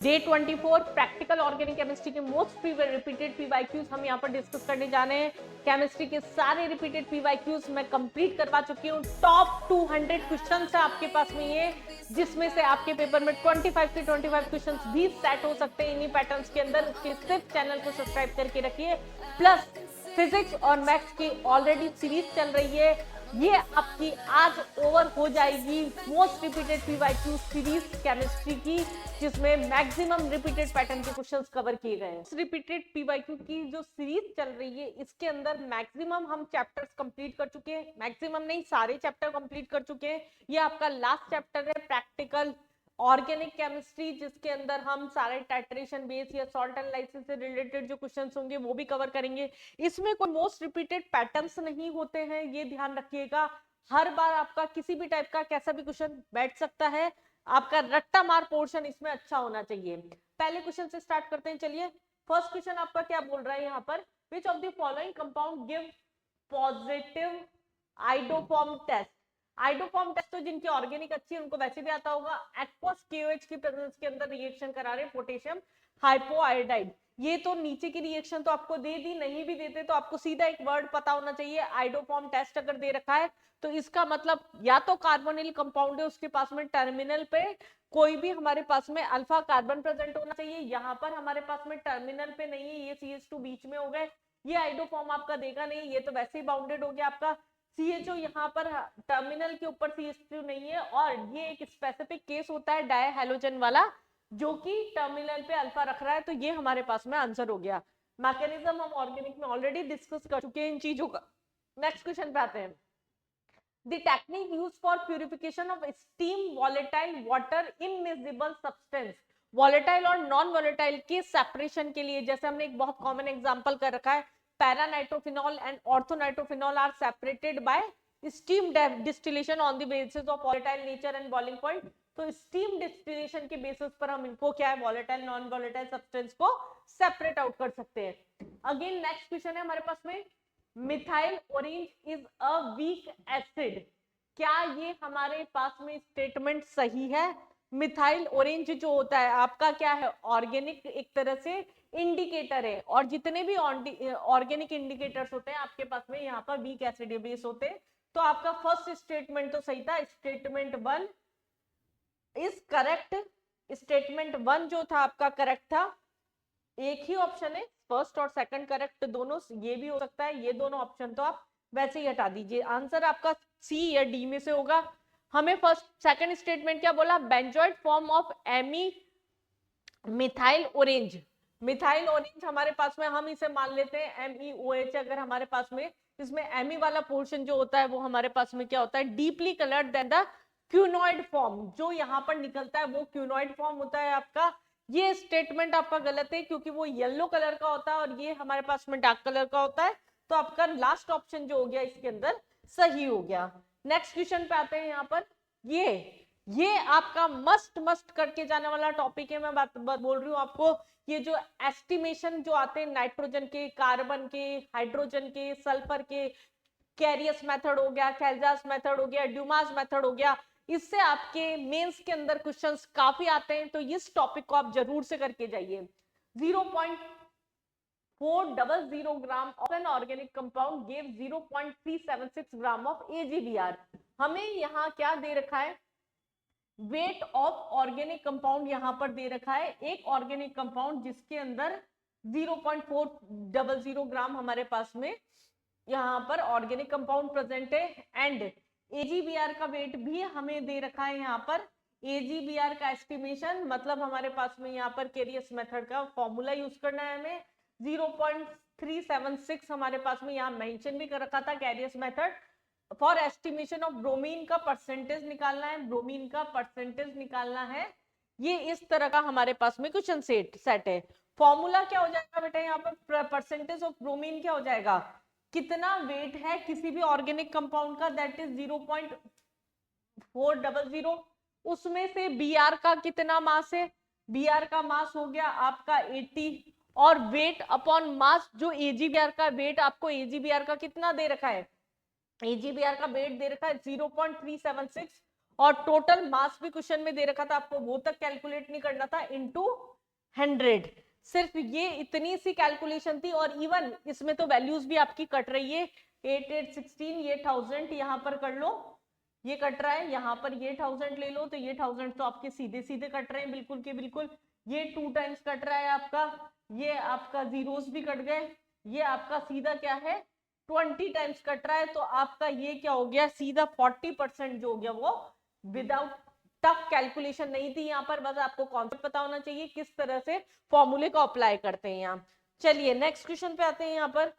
Day 24 practical organic chemistry के most repeated PYQs हम यहाँ पर डिस्कस करने जाने हैं। केमिस्ट्री के सारे रिपीटेड पीवाईक्यूज मैं कंप्लीट करवा चुकी हूँ। टॉप 200 क्वेश्चंस है आपके पास में ये, जिसमें से आपके पेपर में 25 से 25 क्वेश्चंस भी सेट हो सकते हैं इन्हीं पैटर्न्स के अंदर। उसके सिर्फ चैनल को सब्सक्राइब करके रखिए। प्लस फिजिक्स और मैथ्स की ऑलरेडी सीरीज चल रही है, ये आपकी आज ओवर हो जाएगी most repeated PYQ series chemistry की, जिसमें मैक्सिमम रिपीटेड पैटर्न के क्वेश्चंस कवर किए गए हैं। रिपीटेड पीवाईक्यू की जो सीरीज चल रही है इसके अंदर मैक्सिमम हम चैप्टर्स कंप्लीट कर चुके हैं, मैक्सिमम नहीं सारे चैप्टर कंप्लीट कर चुके हैं। ये आपका लास्ट चैप्टर है प्रैक्टिकल ऑर्गेनिक केमिस्ट्री, जिसके अंदर हम सारे टाइट्रेशन बेस या सॉल्ट एनालिसिस से रिलेटेड जो क्वेश्चंस होंगे वो भी कवर करेंगे। इसमें कोई मोस्ट रिपीटेड पैटर्न्स नहीं होते हैं, ये ध्यान रखिएगा। हर बार आपका किसी भी टाइप का कैसा भी क्वेश्चन बैठ सकता है, आपका रट्टा मार पोर्शन इसमें अच्छा होना चाहिए। पहले क्वेश्चन से स्टार्ट करते हैं। चलिए, फर्स्ट क्वेश्चन आपका क्या बोल रहा है यहाँ पर, which of the following compound give positive iodoform test. Iodoform test तो जिनकी ऑर्गेनिक अच्छी है उनको वैसे भी आता होगा। एक्वस KOH की प्रेजेंस के अंदर रिएक्शन करा रहे पोटेशियम हाइपोआयोडाइड। ये तो नीचे की रिएक्शन तो आपको दे दी, नहीं भी देते तो आपको सीधा एक वर्ड पता होना चाहिए। आइडोफॉर्म टेस्ट अगर दे रखा है तो इसका मतलब या तो कार्बोनिल कंपाउंड है, उसके पास में टर्मिनल पे कोई भी हमारे पास में अल्फा कार्बन प्रेजेंट होना चाहिए। यहाँ पर हमारे पास में टर्मिनल पे नहीं है, ये CH2 बीच में हो गए, ये आइडोफॉर्म आपका देगा नहीं, ये तो वैसे ही बाउंडेड हो गया आपका। CHO यहाँ पर टर्मिनल के ऊपर CH2 नहीं है, और ये एक स्पेसिफिक केस होता है डाई हैलोजन वाला जो कि टर्मिनल पे अल्फा रख रहा है, तो ये हमारे पास में आंसर हो गया। मैकेनिज्म हम ऑर्गेनिक में ऑलरेडी डिस्कस कर चुके हैं इन चीजों का। नेक्स्ट क्वेश्चन पे आते हैं। The technique used for purification of steam volatile water immiscible substance। Volatile और नॉन वॉलेटाइल के सेपरेशन के लिए जैसे हमने एक बहुत कॉमन एग्जांपल कर रखा है, paranitrophenol and orthonitrophenol are separated by steam distillation on the basis of volatile nature and boiling point. तो स्टीम डिस्टिलेशन के बेसिस पर हम इनको क्या है, वॉलेटाइल नॉन वॉलेटाइल सब्सटेंस को सेपरेट आउट कर सकते हैं। अगेन नेक्स्ट क्वेश्चन है हमारे पास में, methyl orange is a weak acid. क्या ये हमारे पास में स्टेटमेंट सही है? मिथाइल ऑरेंज जो होता है आपका क्या है, ऑर्गेनिक एक तरह से इंडिकेटर है, और जितने भी ऑर्गेनिक इंडिकेटर्स होते हैं आपके पास में यहाँ पर वीक एसिड बेस होते हैं। तो आपका फर्स्ट स्टेटमेंट तो सही था, स्टेटमेंट 1 इज करेक्ट। स्टेटमेंट 1 जो था आपका करेक्ट था। एक ही ऑप्शन है फर्स्ट और सेकंड करेक्ट दोनों, ये भी हो सकता है, ये दोनों ऑप्शन तो आप वैसे ही हटा दीजिए। आंसर आपका सी या डी में से होगा। हमें फर्स्ट सेकंड स्टेटमेंट क्या बोला, benzoid form of amy methyl orange. Methyl orange हमारे पास में हम इसे मान लेते हैं MEOH। अगर हमारे पास में इसमें एमी वाला पोर्शन जो होता है वो हमारे पास में क्या होता है, deeply coloured than the quinoid form. जो यहाँ पर निकलता है वो क्यूनॉइड फॉर्म होता है आपका। ये स्टेटमेंट आपका गलत है क्योंकि वो येलो कलर का होता है और ये हमारे पास में डार्क कलर का होता है। तो आपका लास्ट ऑप्शन जो हो गया इसके अंदर सही हो गया। नेक्स्ट क्वेश्चन पे आते हैं। यहाँ पर ये आपका मस्ट करके जाने वाला टॉपिक है। मैं बात बोल रही हूँ आपको, ये जो एस्टिमेशन जो आते हैं नाइट्रोजन के, कार्बन के, हाइड्रोजन के, सल्फर के, कैरियस मेथड हो गया, कैल्जास मेथड हो गया, ड्यूमास मेथड हो गया, इससे आपके मेंस के अंदर क्वेश्चंस काफी आते हैं। तो इस टॉपिक को आप जरूर से करके जाइए। 0.400 gram of an organic compound give 0.376 gram of AgBr। हमें यहाँ क्या दे रखा है, वेट ऑफ ऑर्गेनिक कंपाउंड यहाँ पर दे रखा है। एक ऑर्गेनिक कंपाउंड जिसके अंदर 0.400 ग्राम हमारे पास में यहाँ पर ऑर्गेनिक कंपाउंड प्रेजेंट है, एंड AgBr का वेट भी हमें दे रखा है। यहाँ पर AgBr का एस्टिमेशन मतलब हमारे पास में यहाँ पर कैरियस मेथड का फॉर्मूला यूज करना है हमें। 0.376 हमारे पास में यहाँ मेंशन भी कर रखा था Carius method. For estimation of bromine का परसेंटेज निकालना है, ब्रोमीन का परसेंटेज निकालना है। ये इस तरह का हमारे पास में क्वेश्चन सेट है। फॉर्मूला क्या हो जाएगा बेटा, यहाँ पर परसेंटेज ऑफ ब्रोमीन क्या हो जाएगा, कितना वेट है किसी भी ऑर्गेनिक कंपाउंड का, दैट इज 0.400। उसमें से Br का कितना मास है, Br का मास हो गया आपका 80, और वेट अपॉन मास जो AgBr का वेट आपको AgBr का कितना दे रखा है, AgBr का वेट दे रखा है 0.376, और टोटल मास भी क्वेश्चन में दे रखा था आपको, वो तक कैलकुलेट नहीं करना था, इनटू 100। सिर्फ ये इतनी सी कैलकुलेशन थी, और इवन इसमें तो वैल्यूज भी आपकी कट रही है। 8 8 16, ये 1000 यहाँ पर कर लो, ये कट रहा है, यहाँ पर ये 1000 ले लो, तो ये 1000 तो आपके सीधे सीधे कट रहे हैं बिल्कुल के बिल्कुल। ये 2 टाइम्स कट रहा है आपका, ये आपका जीरोस भी कट गए, ये आपका सीधा क्या है 20 टाइम्स कट रहा है, तो आपका ये क्या हो गया सीधा 40% जो हो गया वो विदाउट टफ कैलकुलेशन नहीं थी यहाँ पर, बस आपको कॉन्सेप्ट पता होना चाहिए किस तरह से फॉर्मूले को अप्लाई करते हैं यहाँ। चलिए नेक्स्ट क्वेश्चन पे आते हैं यहाँ पर।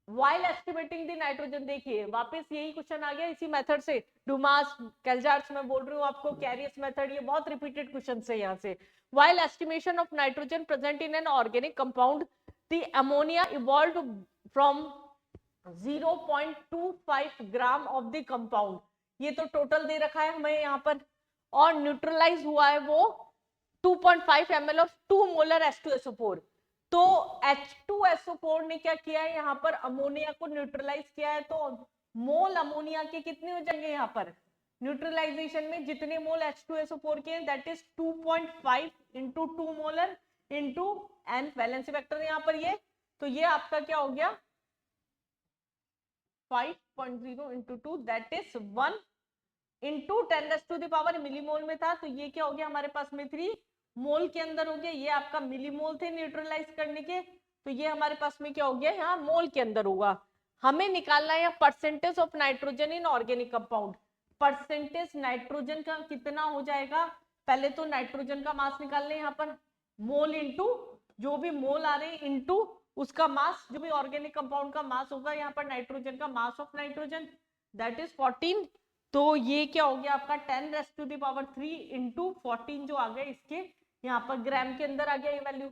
While estimating the नाइट्रोजन, देखिए वापस यही क्वेश्चन आ गया इसी मेथड से, डुमास कैलजार्ट्स मैं बोल रही हूँ आपको, कैरियस मेथड, ये बहुत रिपीटेड क्वेश्चन है यहाँ से। While estimation of nitrogen present in an organic compound, the ammonia evolved from 0.25 gram of the compound, ये तो टोटल दे रखा है हमें यहाँ पर, और न्यूट्रलाइज हुआ है वो 2.5 ml ऑफ 2 मोलर H2SO4। तो H2SO4 ने क्या किया है यहाँ पर अमोनिया को न्यूट्रलाइज किया है, तो मोल अमोनिया के कितने हो जाएंगे यहाँ पर न्यूट्रलाइजेशन में, जितने मोल H2SO4 के that is 2.5 into 2 molar into n valency vector यहाँ पर ये, तो ये आपका क्या हो गया 5.0 into 2 that is 1 into 10⁻⁴ millimole में था, तो ये क्या हो गया हमारे पास में 3 मोल के अंदर हो गया, ये आपका मिलीमोल थे न्यूट्रलाइज करने के, तो ये हमारे पास में क्या हो गया यहाँ मोल के अंदर होगा। हमें निकालना है percentage of nitrogen in organic compound, percentage nitrogen का कितना हो जाएगा, पहले तो नाइट्रोजन का मास निकाल लें यहाँ पर, मोल इंटू जो भी मोल आ रहे हैं इंटू उसका मास, जो भी ऑर्गेनिक कंपाउंड का मास होगा यहाँ पर नाइट्रोजन का mass of nitrogen that is 14, तो ये क्या हो गया आपका 10⁻³ इंटू 14 जो आ गया इसके यहाँ पर ग्राम के अंदर आ गया ये वैल्यू।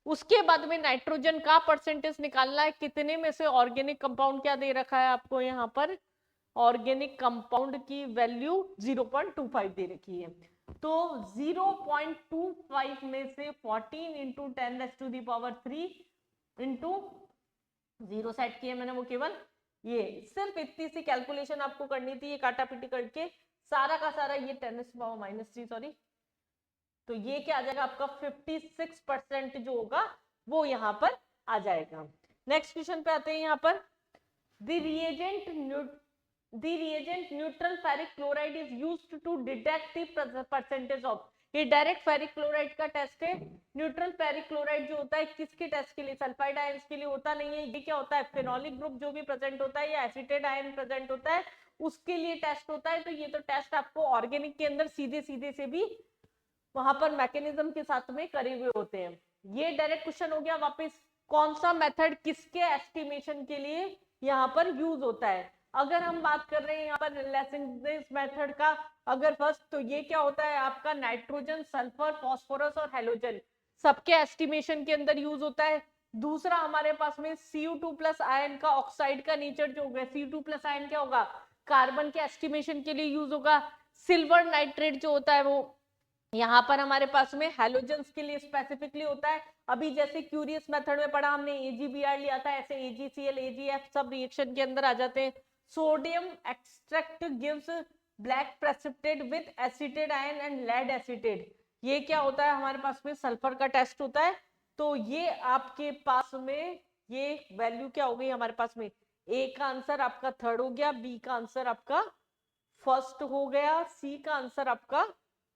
उसके बाद में नाइट्रोजन का परसेंटेज निकालना है, कितने में से ऑर्गेनिक कंपाउंड क्या दे रखा है आपको यहाँ पर, ऑर्गेनिक कंपाउंड की वैल्यू 0.25 दे रखी है, तो 0.25 में से 14 इंटू 10⁻³ इंटू 0 सेट किया मैंने, वो केवल ये सिर्फ इतनी सी कैलकुलेशन आपको करनी थी, ये काटा पीटी करके सारा का सारा ये 10⁻³ सॉरी, तो ये क्या आ जाएगा आपका 56% जो होगा वो यहाँ पर आ जाएगा। नेक्स्ट क्वेश्चन पे आते हैं यहाँ पर, the reagent neutral ferric chloride is used to detect the percentage of, ये डायरेक्ट फेरिक क्लोराइड का टेस्ट है। न्यूट्रल फेरिक क्लोराइड जो होता है किसके टेस्ट के लिए, सल्फाइड आयंस के लिए होता नहीं है, ये क्या होता है फेनोलिक ग्रुप जो भी प्रेजेंट होता है या एसिटेट आयन प्रेजेंट होता है उसके लिए टेस्ट होता है, तो ये तो टेस्ट आपको ऑर्गेनिक के अंदर सीधे सीधे से भी वहां पर मैकेनिज्म के साथ में करे हुए होते हैं। ये डायरेक्ट क्वेश्चन हो गया वापस, कौन सा मेथड किसके एस्टिमेशन के लिए यहाँ पर यूज होता है। अगर हम बात कर रहे हैं यहाँ पर लेसेंस मेथड का, अगर फर्स्ट तो ये क्या होता है आपका नाइट्रोजन, सल्फर, फास्फोरस और हेलोजन सबके एस्टिमेशन के अंदर यूज होता है। दूसरा हमारे पास में Cu2+ आयन का ऑक्साइड का नेचर जो होगा, Cu2+ आयन क्या होगा कार्बन के एस्टिमेशन के लिए यूज होगा। सिल्वर नाइट्रेट जो होता है वो यहाँ पर हमारे पास में हैलोजेंस के लिए स्पेसिफिकली होता है। अभी जैसे क्यूरियस मेथड में पढ़ा हमने AgBr लिया था, ऐसे AgCl, AgF सब रिएक्शन के अंदर आ जाते हैं। Sodium extract gives black precipitate with acetate ion and lead acetate, ये क्या होता है हमारे पास में सल्फर का टेस्ट होता है। तो ये आपके पास में ये वैल्यू क्या हो गई हमारे पास में, ए का आंसर आपका थर्ड हो गया, बी का आंसर आपका फर्स्ट हो गया, सी का आंसर आपका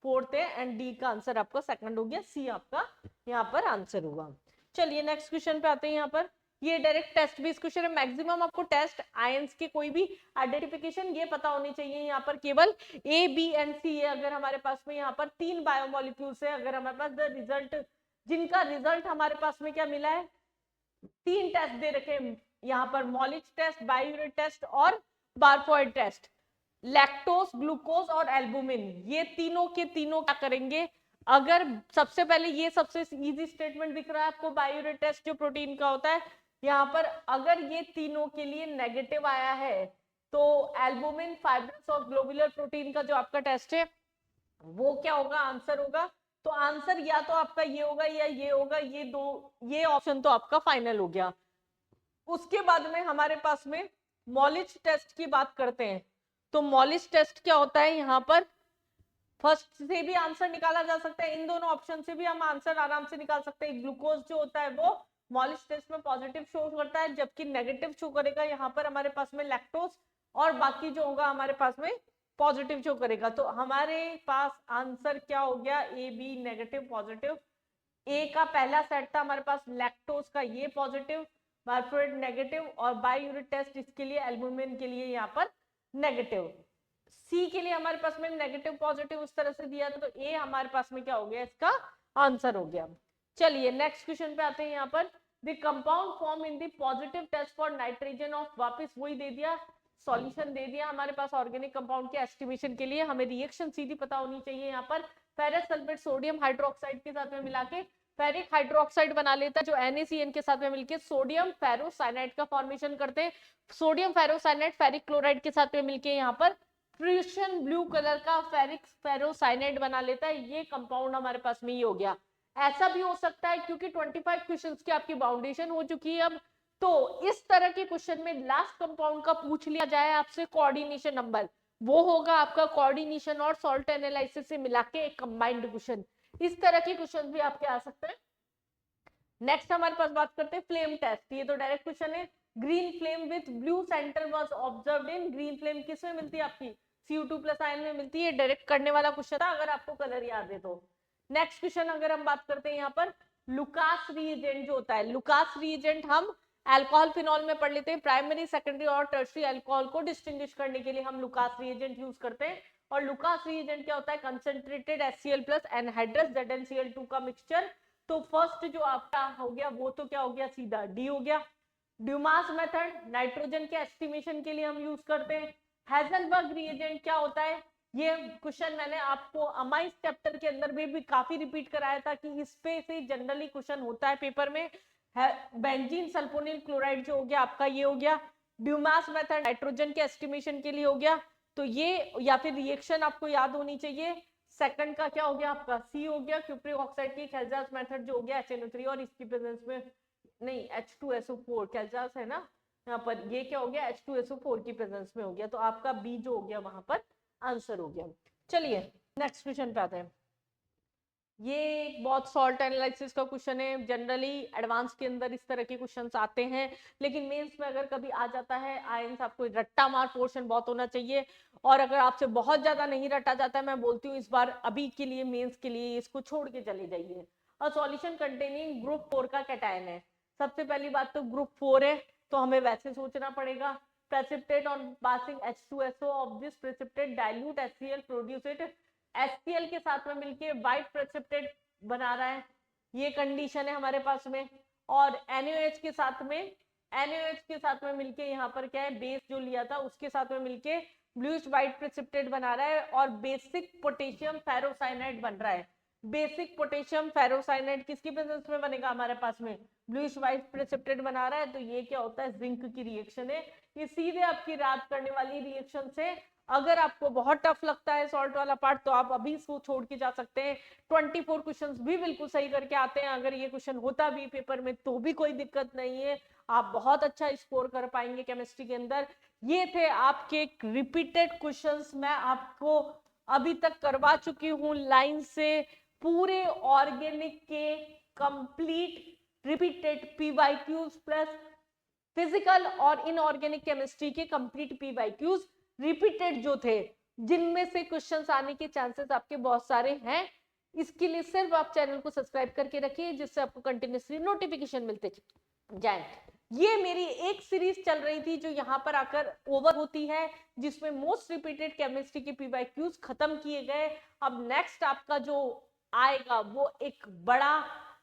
फोर्थ है एंड डी का आंसर आपका सेकंड हो गया, सी आपका यहाँ पर आंसर होगा। चलिए नेक्स्ट क्वेश्चन पे आते हैं। यहाँ पर ये डायरेक्ट टेस्ट बेस्ड क्वेश्चन है, मैक्सिमम आपको टेस्ट आयंस के कोई भी आइडेंटिफिकेशन ये पता होनी चाहिए। यहाँ पर केवल ए बी एंड सी है, अगर हमारे पास में यहाँ पर 3 बायोमोलिक्यूल्स है, अगर हमारे पास रिजल्ट जिनका रिजल्ट हमारे पास में क्या मिला है 3 टेस्ट दे रखे यहाँ पर, मॉलिच टेस्ट, बायोयूरेट टेस्ट और बारफॉइड टेस्ट, लैक्टोज, ग्लूकोज और एल्बुमिन, ये तीनों के तीनों क्या करेंगे। अगर सबसे पहले ये सबसे इजी स्टेटमेंट दिख रहा है आपको बायोयूरेट टेस्ट जो प्रोटीन का होता है, यहाँ पर अगर ये तीनों के लिए नेगेटिव आया है तो एल्बुमिन, फाइब्रस और ग्लोबुलर प्रोटीन का जो आपका टेस्ट है वो क्या होगा आंसर होगा। तो आंसर या तो आपका ये होगा या ये होगा, ये दो, ये ऑप्शन तो आपका फाइनल हो गया। उसके बाद में हमारे पास में मॉलिच टेस्ट की बात करते हैं, तो मॉलिच टेस्ट क्या होता है यहाँ पर फर्स्ट से भी आंसर निकाला जा सकता है, इन दोनों ऑप्शन से भी हम आंसर आराम से निकाल सकते हैं। ग्लूकोज जो होता है वो मॉलिश टेस्ट में पॉजिटिव शो करता है, जबकि नेगेटिव शो करेगा यहाँ पर हमारे पास में लैक्टोज, और बाकी जो होगा हमारे पास में पॉजिटिव शो करेगा। तो हमारे पास आंसर क्या हो गया, ए बी नेगेटिव पॉजिटिव। ए का पहला सेट था हमारे पास लैक्टोज का, ये पॉजिटिव, बारफ्लोरेट नेगेटिव, और बाय यूनिट टेस्ट इसके लिए एल्बुमिन के लिए यहाँ पर नेगेटिव। सी के लिए हमारे पास में नेगेटिव पॉजिटिव उस तरह से दिया था, तो ए हमारे पास में क्या हो गया, इसका आंसर हो गया। चलिए नेक्स्ट क्वेश्चन पे आते हैं। यहाँ पर the compound form in the positive test for nitrogen of, वापस वही दे दिया, सॉल्यूशन दे दिया हमारे पास ऑर्गेनिक कंपाउंड के एस्टिमेशन के लिए। हमें रिएक्शन सीधी पता होनी चाहिए। यहाँ पर फेरस सल्फेट सोडियम हाइड्रोक्साइड के साथ में मिला के फेरिक हाइड्रोक्साइड बना लेता है, जो NaCN के साथ में मिलकर सोडियम फेरोसाइनाइड का फॉर्मेशन करते हैं। सोडियम फेरोसाइनाइड फेरिक क्लोराइड के साथ में मिलकर यहाँ पर प्रूशियन ब्लू कलर का फेरिक फेरोसाइनाइड बना लेता है। ये कंपाउंड हमारे पास में ये हो गया। ऐसा भी हो सकता है क्योंकि 25 क्वेश्चंस की आपकी बाउंडेशन हो चुकी है अब, तो इस तरह के क्वेश्चन में लास्ट कंपाउंड का पूछ लिया जाए आपसे कोऑर्डिनेशन नंबर, वो होगा आपका कोऑर्डिनेशन और सॉल्ट एनालिसिस से मिला के एक कंबाइंड क्वेश्चन। इस तरह के क्वेश्चन भी आपके आ सकते हैं। नेक्स्ट हमारे पास बात करते हैं फ्लेम टेस्ट। ये तो डायरेक्ट क्वेश्चन है। Green flame with blue centre was observed in, green flame किस में मिलती है आपकी, Cu2 प्लस आयन में मिलती है। डायरेक्ट करने वाला क्वेश्चन था अगर आपको कलर याद है तो। नेक्स्ट क्वेश्चन अगर हम बात करते हैं यहाँ पर लुकास रीएजेंट जो होता है, लुकास रीएजेंट हम अल्कोहल फिनॉल में पढ़ लेते हैं। प्राइमरी सेकेंडरी और टर्शियरी अल्कोहल को डिस्टिंग्विश करने के लिए हम लुकास रीएजेंट यूज करते हैं। और लुकास रीएजेंट क्या होता है, concentrated HCl plus anhydrous ZnCl2 का मिक्सचर। तो फर्स्ट जो आपका हो गया वो तो क्या हो गया, सीधा डी हो गया। ड्यूमास मेथड नाइट्रोजन के एस्टिमेशन के लिए हम यूज करते हैं। हेजलबर्ग रिएजेंट क्या होता है, ये क्वेश्चन मैंने आपको अमाइस चैप्टर के अंदर भी काफी रिपीट कराया था कि इस पे से जनरली क्वेश्चन होता है पेपर में। बेंजीन सल्फोनिल क्लोराइड जो हो गया आपका ये हो गया। ड्यूमास मेथड नाइट्रोजन के एस्टिमेशन के लिए हो गया, तो ये या फिर रिएक्शन आपको याद होनी चाहिए। सेकंड का क्या हो गया आपका, सी हो गया, क्यूप्रिक ऑक्साइड की कैल्जास मेथड जो हो गया HNO3 और इसकी प्रेजेंस में नहीं H2SO4 कैल्जास है ना यहाँ पर, ये क्या हो गया H2SO4 की प्रेजेंस में हो गया। तो आपका बी जो हो गया वहां पर आंसर हो गया। चलिए नेक्स्ट क्वेश्चन पे आते हैं। ये बहुत सॉल्ट एनालिसिस का क्वेश्चन है। जनरली एडवांस के अंदर इस तरह के क्वेश्चंस आते हैं, लेकिन मेंस में अगर कभी आ जाता है आयंस आपको रट्टा मार पोर्शन बहुत होना चाहिए। और अगर आपसे बहुत ज्यादा नहीं रटा जाता है, मैं बोलती हूँ इस बार अभी के लिए मेंस के लिए इसको छोड़ के चले जाइए। और सॉल्यूशन कंटेनिंग ग्रुप 4 का कैटायन है। सबसे पहली बात तो ग्रुप 4 है, तो हमें वैसे सोचना पड़ेगा। Precipitate on passing H2SO of this precipitate dilute HCl produce it, HCl के साथ में मिलके व्हाइट प्रेसिपिटेट बना रहा है, ये कंडीशन है हमारे पास में। और NaOH के साथ में मिलके यहाँ पर क्या है, बेस जो लिया था उसके साथ में मिलके ब्लूइश व्हाइट प्रेसिपिटेट बना रहा है और बेसिक पोटेशियम फेरोसाइनाइड बन रहा है। बेसिक पोटेशियम फेरोसाइनाइड किसकी प्रेजेंस में बनेगा हमारे पास में, ब्लूइश व्हाइट प्रेसिपिटेट बना रहा है। तो ये क्या होता है, जिंक की रिएक्शन है। ये सीधे आपकी रात करने वाली रिएक्शन से। अगर आपको बहुत टफ लगता है सॉल्ट वाला पार्ट तो आप अभी इसको छोड़ के जा सकते हैं। 24 क्वेश्चंस भी बिल्कुल सही करके आते हैं। अगर ये क्वेश्चन होता भी पेपर में तो भी कोई दिक्कत नहीं है, आप बहुत अच्छा स्कोर कर पाएंगे केमिस्ट्री के अंदर। ये थे आपके रिपीटेड क्वेश्चंस, मैं आपको अभी तक करवा चुकी हूँ लाइन से पूरे ऑर्गेनिक के complete repeated PYQs plus physical और इनऑर्गेनिक केमिस्ट्री के कंप्लीट PYQs रिपीटेड जो थे, जिनमें से क्वेश्चंस आने के चांसेस आपके बहुत सारे हैं। इसके लिए सिर्फ आप चैनल को सब्सक्राइब करके रखिए, जिससे आपको कंटिन्यूसली नोटिफिकेशन मिलते जाए। ये मेरी एक सीरीज चल रही थी जो यहाँ पर आकर ओवर होती है, जिसमें मोस्ट रिपीटेड केमिस्ट्री के PYQs खत्म किए गए। अब नेक्स्ट आपका जो आएगा वो एक बड़ा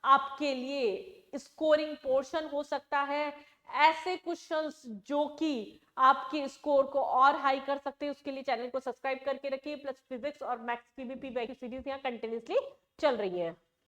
आपके लिए स्कोरिंग पोर्शन हो सकता है। ऐसे क्वेश्चंस जो कि आपके स्कोर को और हाई कर सकते हैं, उसके लिए चैनल को सब्सक्राइब करके रखिए। प्लस फिजिक्स और मैथ्स की भी PYQ सीरीज यहाँ कंटिन्यूसली चल रही है।